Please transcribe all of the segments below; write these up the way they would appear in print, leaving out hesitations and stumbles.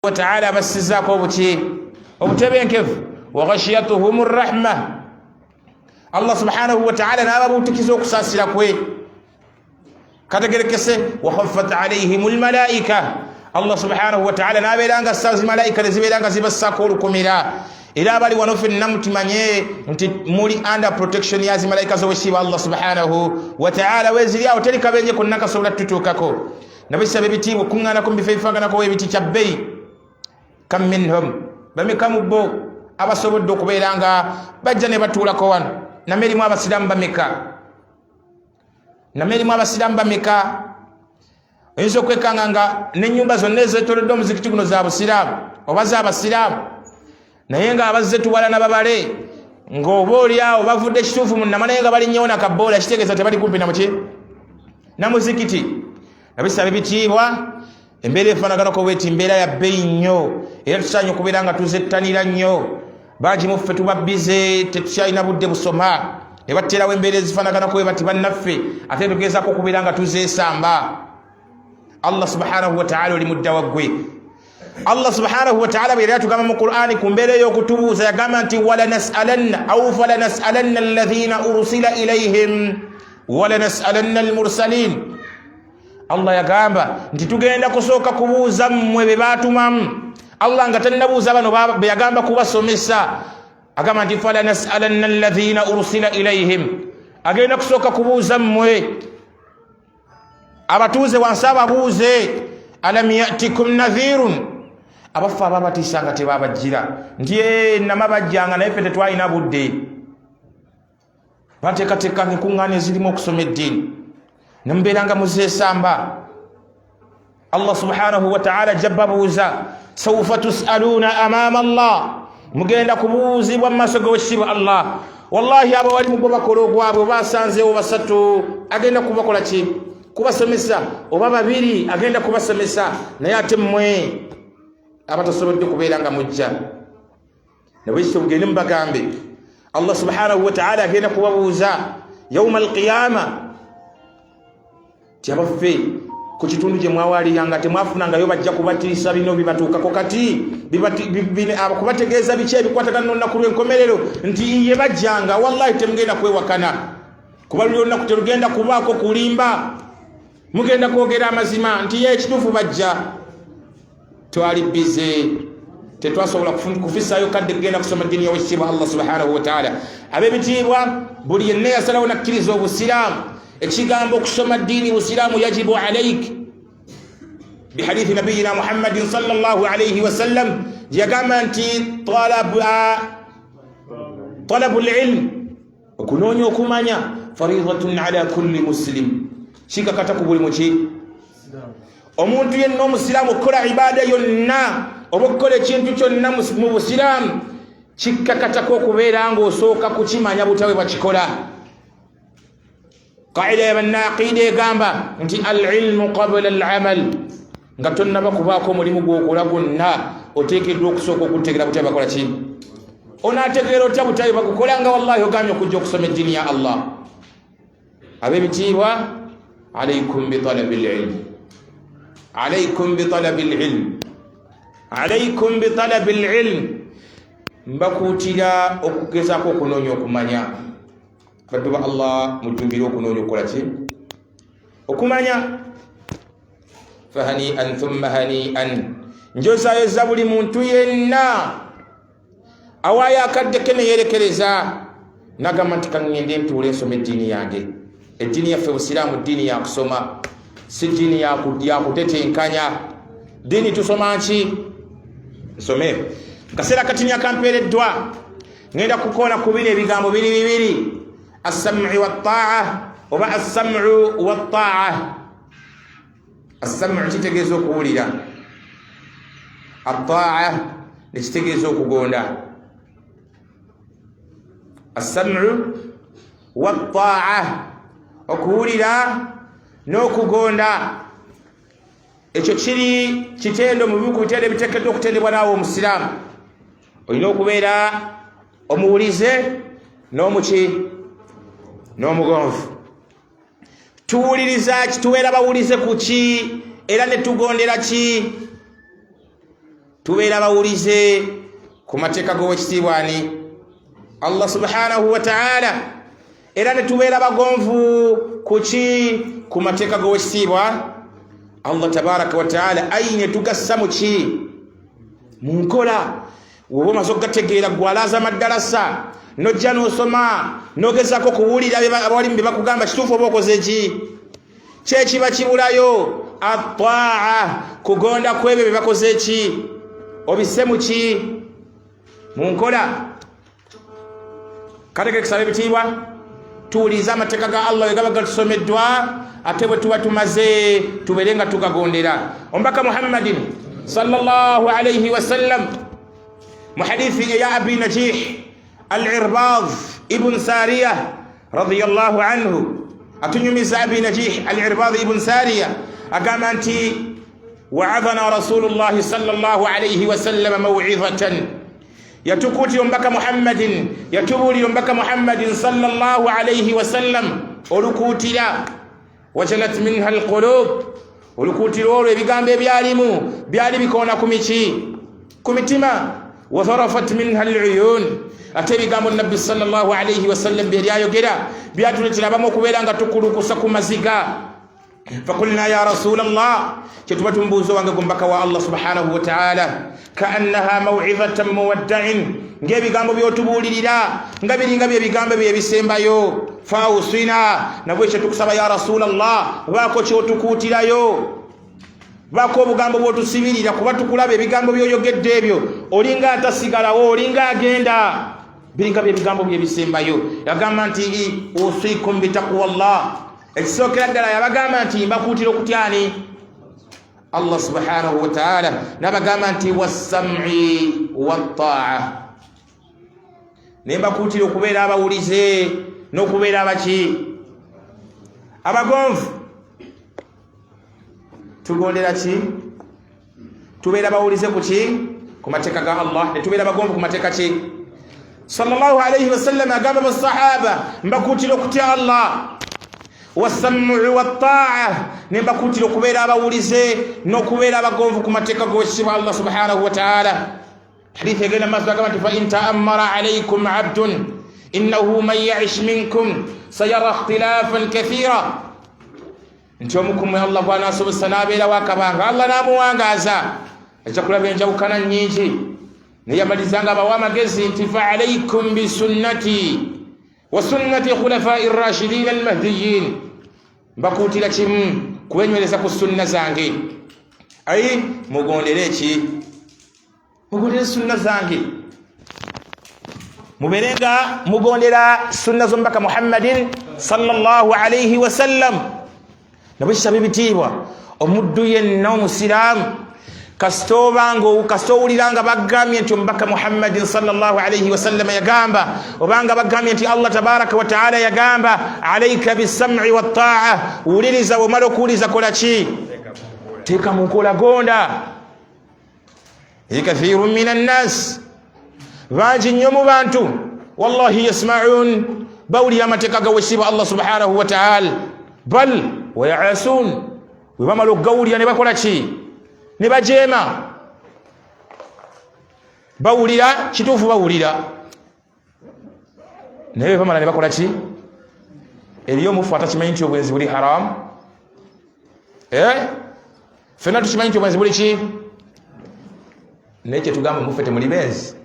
وتعالى بسزاكو بتي وبتبين كيف وغشيتهم الرحمة الله سبحانه وتعالى نابو تكسوك ساسلاكوي كاتغير كسه وخفت عليهم الملائكة الله سبحانه وتعالى نابيلانغا ساز الملائكة زبيلانغا زبساكو كوميرا إلى بالي ونوف النمت مانيه انت مولي under protection يا ملائكة زوشي الله سبحانه وتعالى وزريا وتلك بيني كنك سولة تتوكاكو نبي سبب تيبو كنا نكون بفيفاغنا كوي بتشبي كم منهم بمي كم بو aba sobodde okubeeranga bajja ne batuulako wano namerimu abasiraamu bameka oyinza okwekanga nga n'ennyumba zonna ezeetoolodde omuzikiti guno za busiraamu oba z'abasiraamu naye nga abazze tuwala nababale ng'oba oliawo bavudde ekituufu munnama naye nga balinnyewo nakaboola kitegeeza tebali kumpi namuki namuzikiti nabisaba ebitiibwa embeera efaanaganako bweti mbeera ya bbeeyi nnyo era tusaanye okubeera nga tuzettanira nnyo bangi muffe tuba bize tetukyalina budde busoma ne batterawo embeera ezifaanaganako bwe bati bannaffe ate tugezaako okubeera nga tuzeesamba allah subhanahu wataala oli mudda waggwe allah subhanahu wataala bwe era tugamba mu qur'ani ku mbeera ey'okutubuuza yagamba nti walanasalanna au falanasalanna alladhina ursila ilayhim walanasalanna almursalin allah yagamba nti tugenda kusooka kubuuza mmwe be baatumamu allah nga tannabuuza bano be yagamba kubasomesa agamba nti falanasalanna alladhina ursila ilayhim agenda kusooka kubuuza mmwe abatuuze wansi ababuuze alam yatikum nadhirun abaffe ababatiisa nga tebabajjira nti nama bajjanga naye ffe tetwalina budde bateekateeka enkuŋŋaana ezirimu okusoma eddiini nembeeranga muzeesamba allah subhanahu wataala jabbabuuza saufa tusaluna amama allah mugenda kubuuzibwa mu maaso g'owekitiibwa allah wallahi abo wali mugo bakola ogwabwe oba asanzeewo basatu agenda kubakola ki kubasomesa oba babiri agenda kubasomesa naye ate mmwe abatasobodde kubeera nga mujja nabwekityo mugende mubagambe allah subhanahu wataala agenda kubabuuza yauma alqiyama tiabaffe ku kitundu gye mwawaliranga temwafunangayo bajja kubatiisa bino bibatuukako kati kubategeeza biki ebikwatagana n'olunaku lw'enkomerero nti ye bajjanga wallahi temugenda kwewakana kuba luli olunaku terugenda kubaako kulimba mugenda kwogera amazima nti ye ekituufu bajja twali bize tetwasobola kufisaayo kadde kugenda kusoma ddiini y'owekitiibwa allah subhanahu wataala ab'ebitiibwa buli yenna yasalawo nakkiriza obusiraamu ekigambo okusoma ddiini busiraamu yajibu alaik bihadithi nabiyina muhammadin sallallahu alayhi wasallam yagamba nti talabu lilm okunoonya okumanya faridatun ala kulli muslim kikakata ku buli muki omuntu yenna omusiraamu okukola ibaada yonna oba okukola ekintu kyonna mu busiraamu kikakatako okubeera ng'osooka kukimanya butawe bwakikola qaida y'abannaqida egamba nti alilmu qabla alamal nga tonnaba kubaako omulimu gwokola gwonna oteekeddwa okusooka okutegera butawe bakola ki onaategeera otya butawe bakukola nga wallahi ogambye okujja okusoma eddiini ya allah ab'ebitiibwa alaikum bitalabi lilm alaikum bitalabi lilm alaikum bitalabi lilm mbakuutira okugezaako okunoonya okumanya baddu ba allah mujjumbire okunoonya okukola ki okumanya fahanian thumma hanian njozaayoza buli muntu yenna awaayo akadde ke neyerekereza nagamba nti kaŋŋende ntuule ensoma eddiini yange eddiini yaffe busiraamu ddiini yakusoma si ddiini yakutetenkanya ddiini tusoma nki nsome kaseera katinya kampeereddwa ŋenda kukoona ku bino ebigambo biri bibiri السمع والطاعة وبع السمع والطاعة السمع تتجيزو كوليدا الطاعة تتجيزو كوغوندا السمع والطاعة وكوليدا نو كوغوندا ekyo kiri kitendo mu biku bitende biteekeddwa okutendebwa naawe omusiraamu olina okubeera omuwulize n'omuki n'omugonvu tuwuliriza ki tubeera bawulize ku ki era ne tugondera ki tubeera bawulize ku mateeka g'owekitiibwani Allah subhanahu wa ta'ala, era ne tubeera bagonvu ku mateeka g'owekitiibwa Allah tabaraka wa ta'ala. Aine tugassa mu ki? Mu nkola. Woba omaze okugategeera gwalaza amadalasa nojja n'osoma n'ogezaako kuwulira abalimu bye bakugamba, kituufu oba okoze ki? Kyekiba kibulayo at-ta'a, kugonda kwebyo bye bakoze ki? Obisse mu ki? Mu nkola. Kale kisaba ebitiibwa tuwuliza amateeka ga Allah egaba gatusomeddwa, ate bwe tuba tumaze tubeere nga tugagondera. Omubaka Muhammadin sallallahu alayhi wa sallam mu hadithi ya Abi Najih al-Irbad ibn Sariyah radiyallahu anhu, atunyumiza Abi Najih al-Irbad ibn Sariyah agamba nti wa'adhana Rasulullah sallallahu alayhi wa sallam maw'izatan, yatukuti omubaka Muhammadin, yatubuli omubaka Muhammadin sallallahu alayhi wa sallam olukutira, wajalat minha alqulub, olukutira olwo ebigambo ebyalimu byali bikoona ku mitima, wa zarafat minha aluyun, ate ebigambo nabbi sallallahu alayhi wa sallam byayogera byatuletera abamu okubeera nga tukulukusa ku maziga. فقلنا يا رسول الله كتبت مبوزو وانغا غمبكا وا الله سبحانه وتعالى كأنها موعظة مودع ngebi gambo byotubulirira ngabiringa byebigambo byebisembayo fausina nabwe tukusaba ya rasul Allah bako kyotukutirayo bako obugambo bwotusibirira kuba tukulabe ebigambo byoyogedde ebyo olinga atasigalawo olinga agenda biringa byebigambo byebisembayo yagamba nti usikum bitaqwallah. Ekisokera ddala yabagamba nti mbakuutira okutyani Allah subhanahu wa ta'ala, nabagamba nti was-sam'i wat-ta'a, nembakuutira okubeera abawulize n'okubeera abaki? Abagonvu. Tugondera ki? Tubeera bawulize ku ki? Ku mateeka ga Allah, ne tubeera abagonvu ku mateeka ki? Sallallahu alayhi wa sallam agamba basahaba mbakuutira okutya Allah, was-sam'u wat-ta'a, nembakuutira okubeera abawulize n'okubeera abagonvu ku mateeka g'owekitiibwa Allah subhanahu wa ta'ala. Hadithi egenda maaso agamba nti fa in ta'ammara alaykum 'abdun innahu man ya'ish minkum sayara ikhtilafan kathira, nti omukumu Allah bw'anaasobozesa n'abeerawo akabanga Allah n'amuwangaaza ajja kulaba enjawukana nnyingi. naye amalizanga abawa amagezi nti fa alaykum bisunnati wa sunnati khulafai rashidin almahdiyin, mbakuutira kimu kubenywereza ku sunna zange. Ayi mugondere eki? Mugondere sunna zange, muberenga mugondera sunna z'omubaka Muhammadin sallallahu alayhi wa sallam. nabwe kisaba ebitiibwa omuddu yenna omusiraamu kasitowuliranga bagambye nti omubaka Muhammadin sallallahu alayhi wa sallam yagamba, obanga bagambye nti Allah tabaraka wa ta'ala yagamba alayka bis-sam'i wat-ta'a, wuliriza womala okuwuliza kola ki? Teeka mu nkola, gonda. Kathirun minan nas, bangi nnyo mu bantu wallahi yasma'un, bawulira amateeka gawekitiibwa Allah subhanahu wa ta'ala, bal wa ya'asun, bwe bamala okugawulira ne bakola ki? Ne bajeema. Bawulira kituufu, bawulira naye bamala ne bakola ki? Eriyo omufu atakimanyi nti obwenzi buli haramu. Fenna tukimanyi nti obwenzi buli ki? Naye kyetugamba mufe temuli benzi.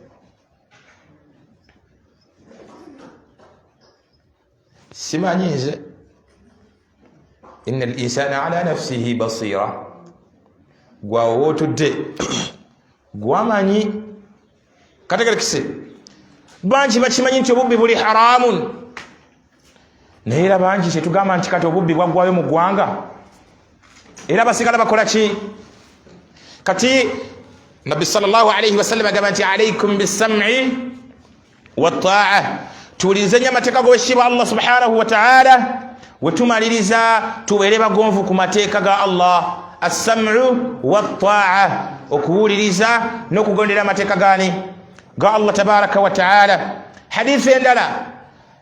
Simanyi nze inna al-insana ala nafsihi basira, gwawe wootudde gwamanyi. Kategerekise bangi bakimanyi nti obubbi buli haramun, naye era bangi kyetugamba nti kati obubbi bwaggwayo mu ggwanga, era basigala bakola ki? Kati Nabbi sallallahu alayhi wa sallam agamba nti alaykum bis-sam'i wat-ta'a, tuwulirize nnyo amateeka g'owekitiibwa Allah subhanahu wa ta'ala, wetumaliriza tubeere bagonvu ku mateeka ga Allah. As-sam'u wat-ta'a, okuwuliriza n'okugondera amateeka gani? Ga Allah tabaraka wa ta'ala. Hadithi endala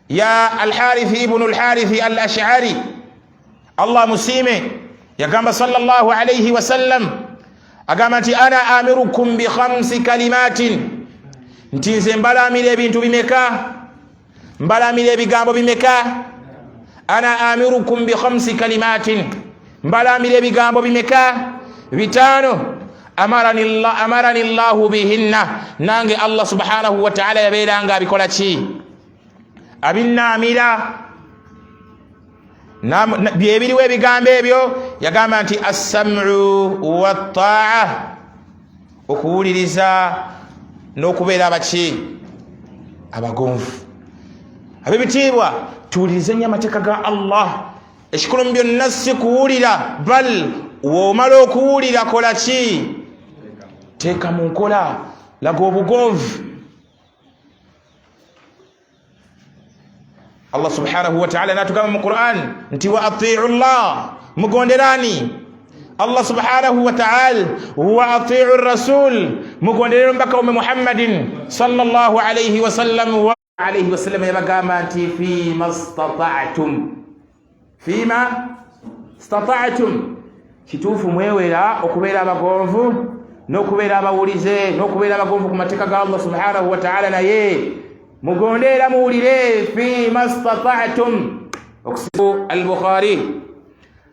ya al-Harith ibn al-Harith al-Ash'ari, Allah musiime, yagamba sallallahu alayhi wa sallam agamba nti ana amirukum bi 5 kalimatin, nti nze mbalamira ebintu bimeka, mbalamira ebigambo bimeka. Ana amirukum bi 5 kalimatin, mbalamira ebigambo bimeka, bitano. Amarani Allahu bihinna, nange Allah subhanahu wa ta'ala yabeeranga abikola ki, abinnamira. Byebiriwo ebigambo ebyo, yagamba nti as-sam'u wat-ta'a, okuwuliriza n'okubeera abaki, abagonvu. Abebitiibwa, tuwulirize nnyo amateeka ga Allah. Ekikulu mu byonna si kuwulira, bal w'omala okuwulira kola ki, teeka mu nkola, laga obugonvu. Allah subhanahu wa ta'ala natugamba mu Qur'an nti wa ati'u Allah, mugonderani Allah subhanahu wa ta'ala, wa ati'u rasul, mugonderani mpaka ume Muhammadin sallallahu alayhi wa sallam wa alayhi wa sallam. Yabagamba nti fima istata'tum, kituufu mwewera okubeera abagonvu n'okubeera abawulize n'okubeera abagonvu ku mateeka ga Allah subhanahu wa ta'ala, naye mugondera muwulire fima istata'tum. Okusibu al-Bukhari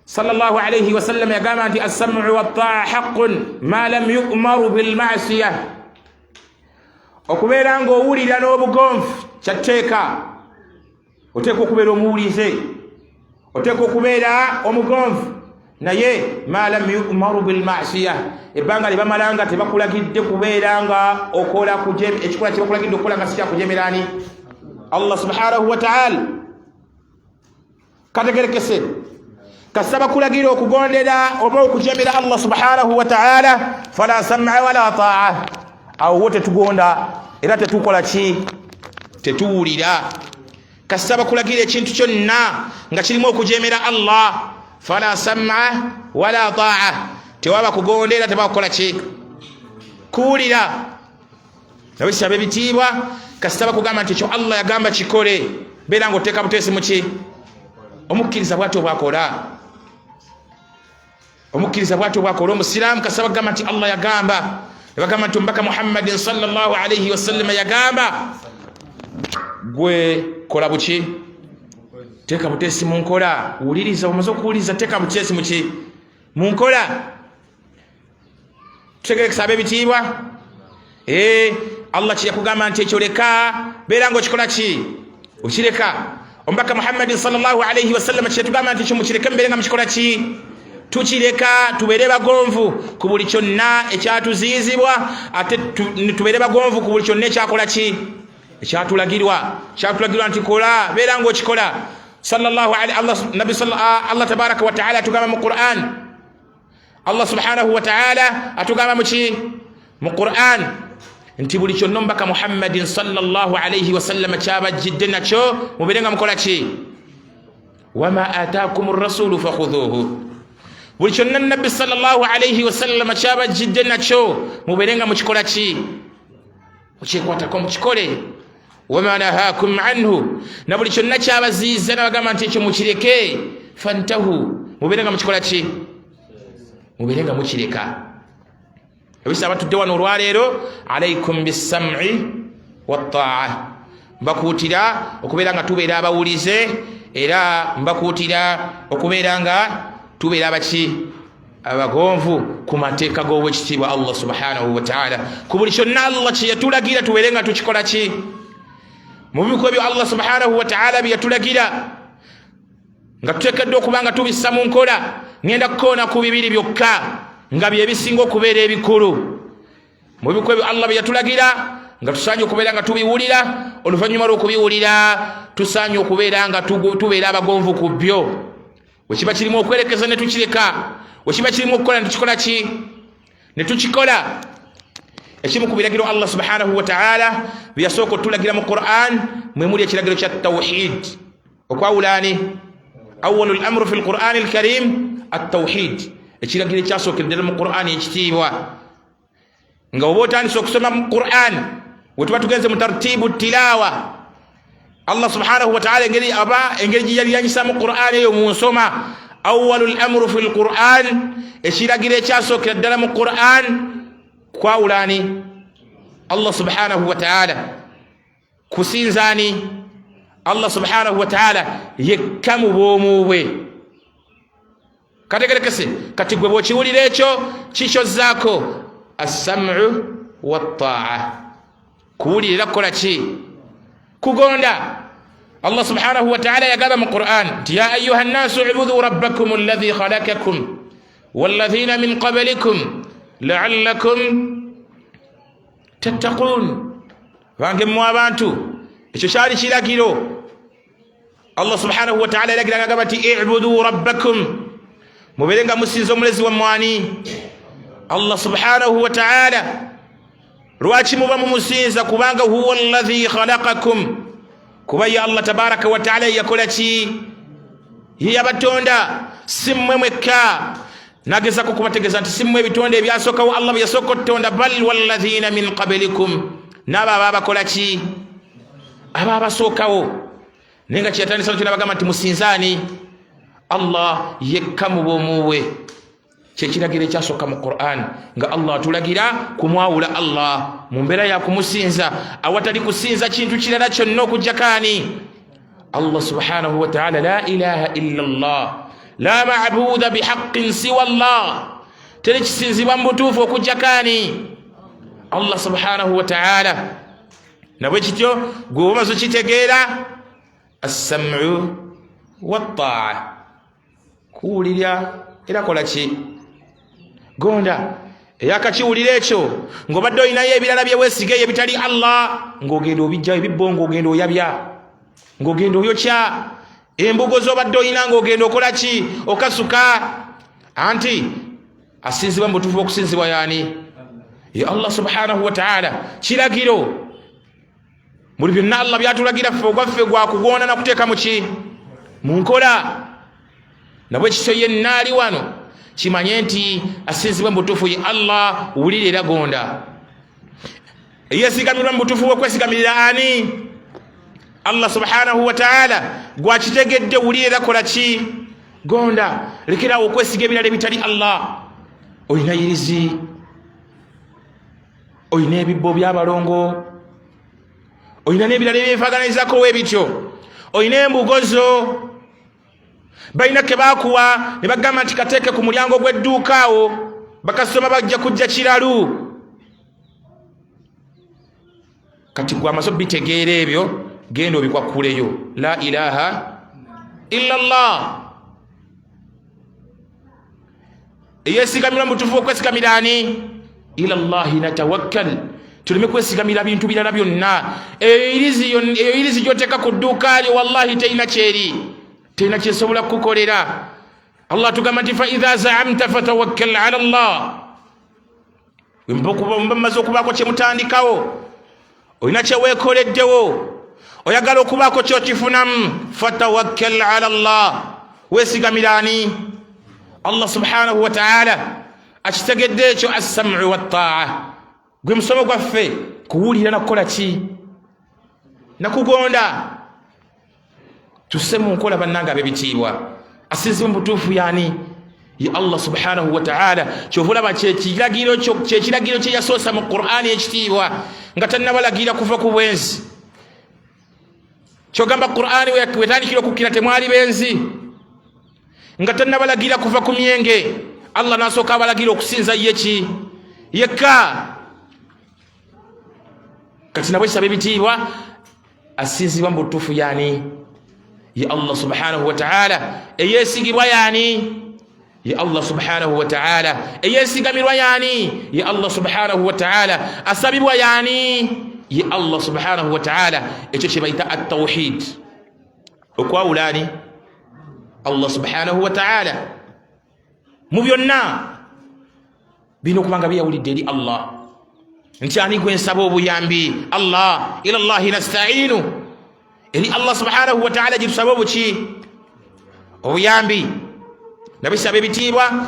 sallallahu alayhi wa sallam yagamba nti as-sam'u wat-ta'a haqqun ma lam yu'maru bil ma'siyah, okubeera ng'owulira n'obugonvu kyateeka. Oteeka okubeera omuwulize, oteeka okubeera omugonvu, naye ma lam yu'maru bil ma'siyah, ebbanga libamalanga tebakulagidde kubeera nga okola ekikola kyebakulagidde okukola nga sikya kujemerani Allah subhanahu wa ta'ala. Kategerekese kasaba kulagira okugondera oba okujemera Allah subhanahu wa ta'ala, fala sam'a wala ta'a, awo wote tugonda era tetukola ki, tetuwulira. Kasaba kulagira ekintu kyonna nga kirimu okujemera Allah, fala sam'a wala ta'a, tewaba kugondera tebakola ki, kuwulira. Nabisa bebitiibwa, kasaba kugamba nti ekyo Allah yagamba kikole, beera ng'oteeka buteesi mu ki, omukkiriza bw'atyo bw'akola, omukkiriza bw'atyo bw'akola. Omusiraamu kasaba kugamba nti Allah yagamba, bagamba nti omubaka Muhammadin sallallahu alayhi wa sallam yagamba, gwe kola buki, teeka buteesi mu nkola. Wuliriza, omaze okuwuliriza, teeka buteesi mu ki, mu nkola. Tutegerekesa ab'ebitiibwa, Allah kyeyakugamba nti ekyo leka, beera ng'okikola ki, okireka. Omubaka Muhammadin sallallahu alayhi wa sallam kyeyatugamba nti ekyo mukireke, mubeere nga mukikola ki, tukireka. Tubeere bagonvu ku buli kyonna ekyatuziizibwa, ate tubeere bagonvu ku buli kyonna ekyakola ki, ekyatulagirwa nti kola, beera ng'okikola. Sallallahu alayhi Allah tabaraka wa ta'ala atugamba mu Qur'an, Allah subhanahu wa ta'ala atugamba mu Qur'an nti buli kyonna omubaka Muhammadin sallallahu alayhi wa sallam kyabajjidde nakyo mubeere nga mukola ki, wama ataakum ar-rasulu fakhudhuhu, buli kyonna nabbi sallallahu alayhi wa sallam kyabajjidde nakyo mubeere nga mukikola ki, mukyekwatako mukikole. Wama nahakum anhu, na buli kyonna kyabaziiza nabagamba nti ekyo mukireke, fantahu, mubeere nga mukikola ki, mubeere nga mukireka. Ebisa abatudde wano olwaleero, alaykum bis-sam'i wat-ta'a, mbakuutira okubeera nga tubeera abawulize, era mbakuutira okubeera nga tubeera abaki, abagonvu ku mateeka g'owekitiibwa Allah subhanahu wa ta'ala. Ku buli kyonna Allah kye yatulagira tubeere nga tukikola ki, mu biko ebyo Allah subhanahu wa ta'ala bye yatulagira nga tuteekeddwa okuba nga tubissa mu nkola. Ngenda kukoona ku bibiri byokka nga bye bisinga okubeera ebikulu mu biko ebyo Allah bye yatulagira, nga tusaanye okubeera nga tubiwulira. Oluvannyuma lw'okubiwulira tusaanye okubeera nga tubeera abagonvu ku byo. Wekiba kirimu okwerekeza ne tukireka, wekiba kirimu okukola ne tukikola ki, ne tukikola. Ekimu ku biragiro Allah subhanahu wa ta'ala bye yasooka otulagira mu Qur'an mwe muli ekiragiro kya tawhid, okwawulaani. Awwalul amru fil Qur'an al-Karim at-tawhid, ekiragiro ekyasookeddera mu Qur'an ekitiibwa. Nga oba otandise okusoma mu Qur'an, we tuba tugenze mu tartibu tilawa, Allah subhanahu wa ta'ala engeri gye yaliyanyisa mu Qur'an eyo mu nsoma, awwalul amru fil Qur'an ekiragiro kyasokera ddala mu Qur'an kwawulani Allah subhanahu wa ta'ala kusinzani Allah subhanahu wa ta'ala yekkamu bwomuwe kategerekese kati gwe bwokiwulira ekyo kikyozzaako as-sam'u wat-ta'a kuwulira kola ki kugonda Allah subhanahu wa ta'ala yagamba mu Qur'an ya ayyuha an-nasu ubudu rabbakum alladhi khalaqakum walladhina min qablikum la'allakum tattaqun bange mu abantu ekyo kyali kiragiro Allah subhanahu wa ta'ala yalagira ngagamba ati i'budu rabbakum muberenga musinza omulezi wa mwani Allah subhanahu wa ta'ala lwaki muba mumusinza kubanga huwa alladhi khalaqakum kuba ya Allah tabaraka wa ta'ala yakola ki yabatonda simmwe mwekka nageza ko kubategeza nti simmwe bitonde ebyasokawo Allah yasoko tonda bal walladhina min qablikum naba babakola ki ababasokawo nenga kyatandisa kyo nabagamba nti musinzani Allah yekkamu bwomuwe kyekiragiro ekyasoka mu Qur'an nga Allah tulagira kumwawula Allah mu mbeera ya kumusinza awatali kusinza kintu kirala kyonna okujjakani Allah subhanahu wa ta'ala la ilaha illa Allah la ma'buda bihaqqin siwa Allah teri kisinzibwa mu butuufu okujjakani Allah subhanahu wa ta'ala nabwe kityo gwe omaze okitegeera as-sam'u wat-ta'a kuwulira era kola ki gonda eyakakiwulira ekyo ng'obadde olinayo ebirala byeweesigayo ebitali Allah ng'ogenda obijjayo ebibbongo ogenda oyabya ng'ogenda oyokya embugo z'obadde olina ng'ogenda okola ki okasuka anti asinzibwa mu butuufu okusinzibwa yaani ye Allah subhanahu wa ta'ala kiragiro muli byonna Allah byatulagira ffe ogwaffe gwa kugonda na kuteeka mu ki mu nkola nabwe kityo yenna ali wano kimanye nti asinzibwa mu butuufu ye Allah wulira era gonda yeesigamirwa mu butuufu bw'okwesigamirira ani Allah subhanahu wa ta'ala gwakitegedde wulira era kola ki gonda lekerawo okwesiga ebirala ebitali Allah olina yirizi olina ebibbo by'abalongo olina n'ebirala ebyefaganizako webityo olina embugozo balina ke bakuwa ne bagamba nti kateeke ku mulyango gw'edduuka awo bakasoma bajja kujja kiralu kati gwe amaze bitegeera ebyo genda obikwakuleyo la ilaha illa Allah eyesigamira mu butuufu okwesigamira ani ila Allahi natawakkal tuleme kwesigamira bintu birala byonna eyo irizi gyoteeka ku dduuka lyo wallahi terina kyeri tena kyesobola kukolera Allah tugamba nti fa idha za'amta fatawakkal ala Allah mbamaze okubaako kyemutandikawo olina kyeweekoleddewo oyagala okubaako kyokifunamu fatawakkal ala Allah weesigamirani Allah subhanahu wa ta'ala akitegedde ekyo as-sam'u wat-ta'a gwe musomo gwaffe kuwulira nakukola ki nakugonda tusse mu nkola bannanga ab'ebitiibwa asinzibwa mu butuufu yaani ye Allah subhanahu wa ta'ala kyova olaba kyekiragiro kye yasoosa mu Qur'ani ekitiibwa nga tannabalagira kuva ku bwenzi kyogamba Qur'ani wetandikira okukkira temwali benzi nga tannabalagira kuva ku myenge Allah n'asooka abalagira okusinza ye ki yekka kati nabwe kisaba ebitiibwa asinzibwa mu butuufu yaani ye Allah subhanahu wa ta'ala eyesigibwa yaani ye Allah subhanahu wa ta'ala eyesigamirwa yaani ye Allah subhanahu wa ta'ala asabibwa yaani ye Allah subhanahu wa ta'ala ekyo kye bayita at-tawhid okwawulani Allah subhanahu wa ta'ala mu byonna bino okubanga byeyawulidde eri Allah nti ani gwe nsaba obuyambi Allah ila Allahi nasta'inu eri Allah subhanahu wa ta'ala jitusaba obuki obuyambi nabisaba ebitiibwa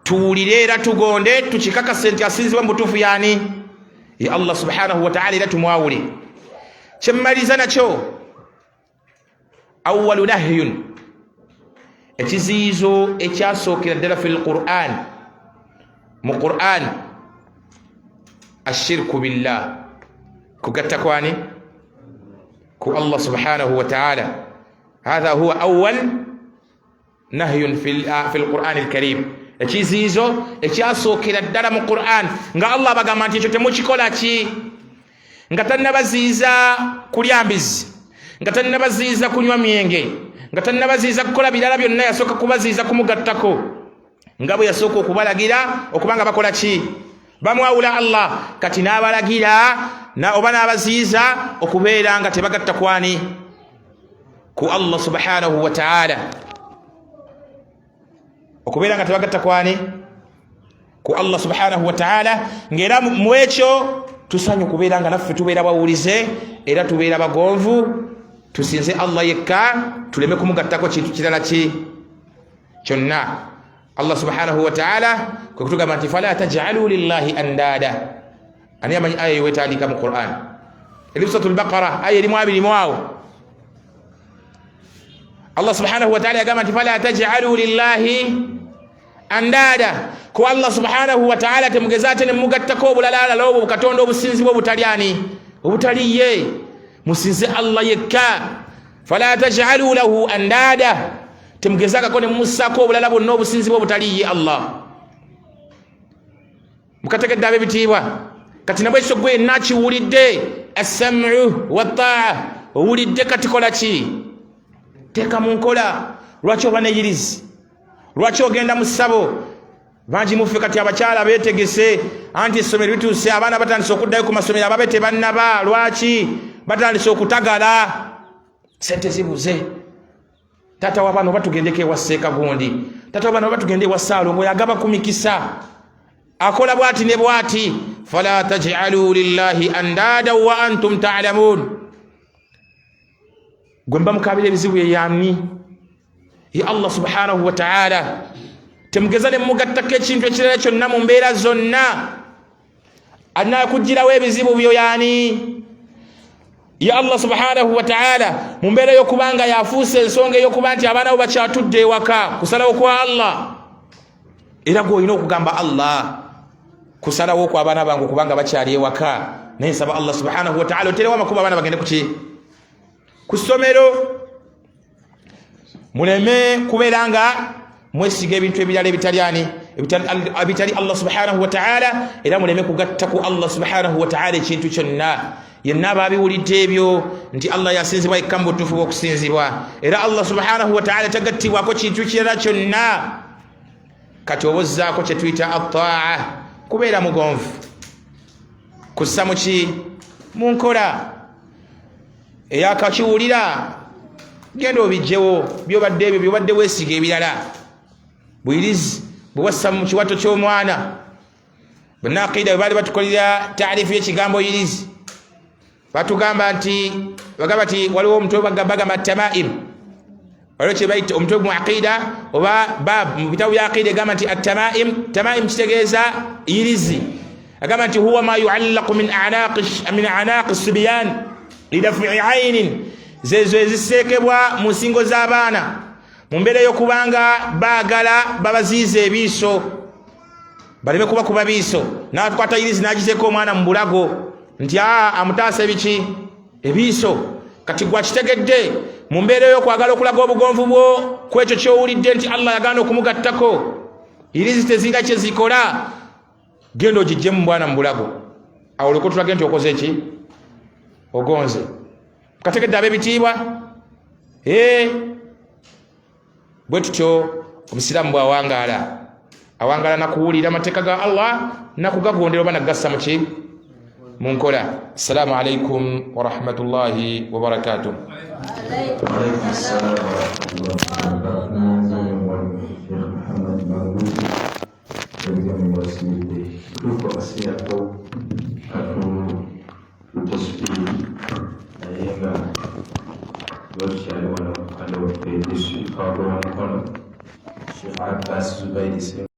tuwulire era tugonde tukikakase nti asinzibwa mu butuufu yaani ye Allah subhanahu wa ta'ala era tumwawule kyemmaliza nakyo awwalu nahyun ekiziyizo ekyasookera ddala fil Qur'an mu Qur'an ashirku billah kugatta kwani ku Allah subhanahu wa ta'ala hadha huwa awwal nahyun fil Qur'an al-Karim ekiziyizo ekyasookera ddala mu Qur'an nga Allah bagamba nti ekyo temukikola ki nga tannabaziiza kulya mbizi nga tannabaziiza kunywa myenge nga tannabaziiza kukola birala byonna yasooka kubaziiza kumugattako nga bwe yasooka okubalagira okubanga bakola ki bamwawula Allah kati n'abalagira oba n'abaziiza okubeera nga tebagatta kwani ku Allah subhanahu wa ta'ala okubeera nga tebagatta kwani ku Allah subhanahu wa ta'ala ng'era mu ekyo tusanye okubeera nga naffe tubeera bawulize era tubeera bagonvu tusinze Allah yekka tuleme kumugattako kintu kirala ki kyonna Allah subhanahu wa ta'ala kwe kutugamba nti fala taj'alu lillahi andada ani amanyi aya yewetandika mu Qur'an eri suratul Baqara aya erimu abiri mu awo Allah subhanahu wa ta'ala yagamba nti fala taj'alu lillahi andada ko Allah subhanahu wa ta'ala temugezate ne mugattako obulalala lobo bukatonda obusinzibwa obutaliani obutaliye musinze Allah yekka fala taj'alu lahu andada temugezaka ko ne musako obulala bonna obusinzibwa obutaliye Allah mukategedde ab'ebitiibwa kati nabwe ekyo gwe nakiwulidde as-sam'u wat-ta'a owulidde kati kola ki teeka mu nkola lwaki oba neyirizi lwaki ogenda mu ssabo bangi muffe kati abakyala beetegese anti essomero lituuse abaana batandise okuddayo ku masomero ababe tebannaba lwaki batandise okutagala sente zibuze tata w'abaana oba tugendeko ewa Seeka gundi tata w'abaana oba tugende ewa Saalongo yagaba ku mikisa akola bwati ne bwati fala taj'alu lillahi andada wa antum ta'lamun gwemba mukabira ebizibu yeyani ya Allah subhanahu wa ta'ala temugeza ne mugattako ekintu ekirala kyonna mu mbeera zonna anakugirawo ebizibu byo yani ya Allah subhanahu wa ta'ala mu mbeera y'okubanga yafuuse ensonga ey'okuba nti abaana bo bakyatudde ewaka kusalawo kwa Allah era gw'olina okugamba Allah kusalawo kwa abaana bange okubanga bakyali ewaka naye nsaba Allah subhanahu wa ta'ala oterewo amakubo abaana bagende kuki ku ssomero muleme kubeera nga mwesiga ebintu ebirala ebitali Allah subhanahu wa ta'ala era muleme kugatta ku Allah subhanahu wa ta'ala ekintu kyonna yenna ababiwulidde ebyo nti Allah yasinzibwa yekka mu butuufu bw'okusinzibwa era Allah subhanahu wa ta'ala tagattibwako kintu kirala kyonna kati oba ozzaako kye tuyita at-ta'a kubeera mugonvu kussa muki mu nkola eyakakiwulira genda obijjewo byobadde ebyo byobadde weesiga ebirala buyirizi bwe wassa mu kiwato ky'omwana bannaqida bwe baali batukolera taarifu y'ekigambo yirizi batugamba nti bagamba nti waliwo omutwe bagamba tamaim waliwo kye bayita omutwe mu aqida oba bab mu bitabu bya aqida egamba nti tamaim kitegeeza yirizi agamba nti huwa ma yuallaqu min anaaqi sibyan lidafi ainin zezo eziseekebwa mu nsingo z'abaana mu mbeera y'okubanga baagala babaziiza ebiiso baleme kuba kuba biiso n'atukwata yirizi n'agizeeko omwana mu bulago nti amutaasa ebiki ebiiso kati gwakitegedde mu mbeera y'okwagala okulaga obugonvu bwo ku ekyo ky'owulidde nti Allah yagaana okumugattako yirizi tezirina kye zikola genda ogijjemu bwana mu bulago awo oleko tulage nti okoze eki ogonze kategedde ab'ebitiibwa bwe tutyo omusiraamu bw'awangaala nakuwulira amateeka ga Allah nakugagondera oba nagassa muki mu nkola. Assalamu alaikum wa rahmatullahi wa barakatuh. Sheikh Abbas Zubaidi